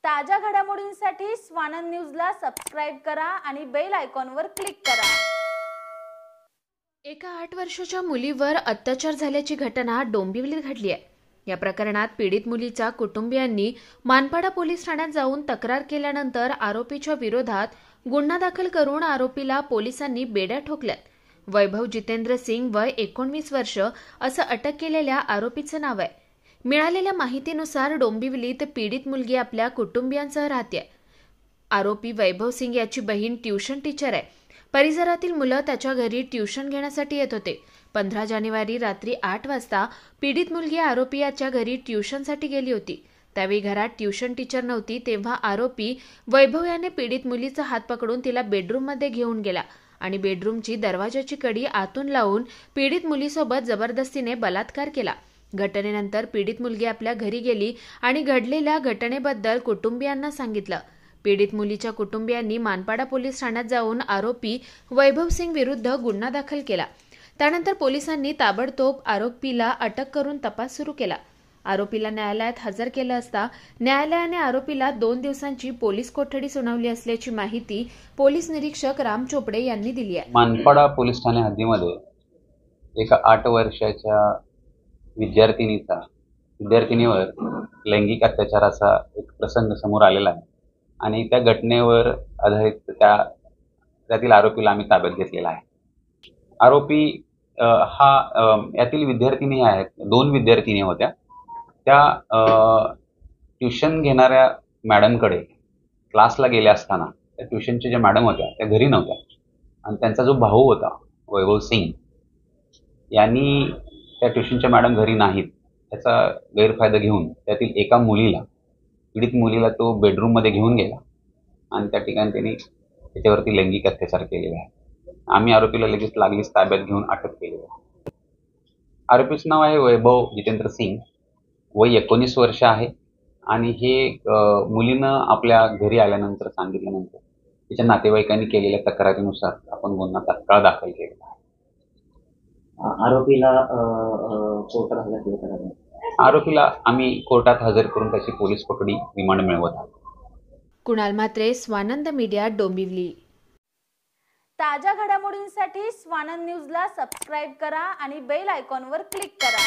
ताज्या घडामोडींसाठी स्वानंद न्यूजला सबस्क्राइब करा आणि बेल आयकॉनवर क्लिक करा। एका 8 वर्षाच्या मुलीवर अत्याचार झाल्याची घटना डोंबिवलीत घडली आहे। या प्रकरणात पीडित मुलीच्या कुटुंबियांनी मानपाडा पोलीस ठाण्यात जाऊन तक्रार केल्यानंतर आरोपीच्या विरोधात गुन्हा दाखल करून आरोपीला पोलिसांनी बेड्या ठोकल्यात। वैभव जितेंद्र सिंग वय 19 वर्ष असं अटक केलेल्या आरोपीचं नाव आहे। मिळालेल्या माहितीनुसार डोंबिवलीत पीडित मुलगी आपल्या कुटुंबियांसह राहते। आरोपी वैभव सिंग याची बहीण ट्यूशन टीचर आहे। परिसरातील मुलं त्याच्या घरी ट्यूशन घेण्यासाठी येत होते। 15 जानेवारी रात्री 8 वाजता पीडित मुलगी आरोपी याच्या घरी ट्यूशनसाठी गेली होती। त्यावेळी घरात ट्यूशन टीचर नव्हती, तेव्हा आरोपी वैभव याने पीडित मुलीचा हात पकडून तिला बेडरूममध्ये घेऊन गेला आणि बेडरूमची दरवाजाची कडी आतून लावून पीडित मुलीसोबत जबरदस्तीने बलात्कार केला। घटनेनंतर पीडित मुलगी आपल्या घरी गेली आणि घडलेल्या घटनेबद्दल कुटुंबियांना सांगितलं। पीडित मुलीच्या कुटुंबियांनी मानपाडा पोलीस ठाण्यात जाऊन आरोपी वैभव सिंग विरुद्ध गुन्हा दाखल केला। त्यानंतर पोलिसांनी ताबडतोब आरोपीला अटक करून तपास सुरू केला। आरोपीला न्यायालयात हजर केलं असता न्यायालयाने आरोपीला 2 दिवसांची पोलीस कोठडी सुनावली असल्याची माहिती पोलीस निरीक्षक राम चोपडे यांनी दिली आहे। मानपाडा पोलीस ठाणे हद्दीमध्ये एका 8 वर्षाच्या विद्यार्थिनीवर लैंगिक अत्याचाराचा एक प्रसंग समोर आलेला आहे आणि त्या घटनेवर आधारित त्यातील आरोपीला आम्ही ताब्यात घेतलेला आहे। आरोपी यातील विद्यार्थिनी आहेत, 2 विद्यार्थिनी होत्या। त्या ट्यूशन घेणाऱ्या मॅडमकडे क्लासला गेल्या असताना त्या ट्यूशनच्या ज्या मॅडम होत्या त्या घरी नव्हत्या आणि त्यांचा जो भाऊ होता वैभव सिंग यांनी त्या ट्यूशनच्या मॅडम घरी नाहीत त्याचा गैरफायदा घेऊन त्यातील एका पीडित मुलीला तो बेडरूममध्ये घेऊन गेला आणि त्या ठिकाणी त्यांनी त्याच्यावरती लैंगिक अत्याचार केलेला आहे। आम्ही आरोपीला लगेच लागलीच ताब्यात घेऊन अटक केली आहे। आरोपीचं नाव आहे वैभव जितेंद्र सिंग, वय 19 वर्ष आहे आणि हे मुलीनं आपल्या घरी आल्यानंतर सांगितल्यानंतर तिच्या नातेवाईकांनी केलेल्या तक्रारीनुसार आपण गुन्हा तात्काळ दाखल केलेला आहे। आरोपीला आम्ही कोर्टात हजर करून त्याची पोलीस कोठडी रिमांड मिळवत आहोत। कुणाल म्हात्रे, स्वानंद मीडिया, डोंबिवली। ताज्या घडामोडींसाठी स्वानंद न्यूजला सबस्क्राइब करा आणि बेल आयकॉनवर क्लिक करा।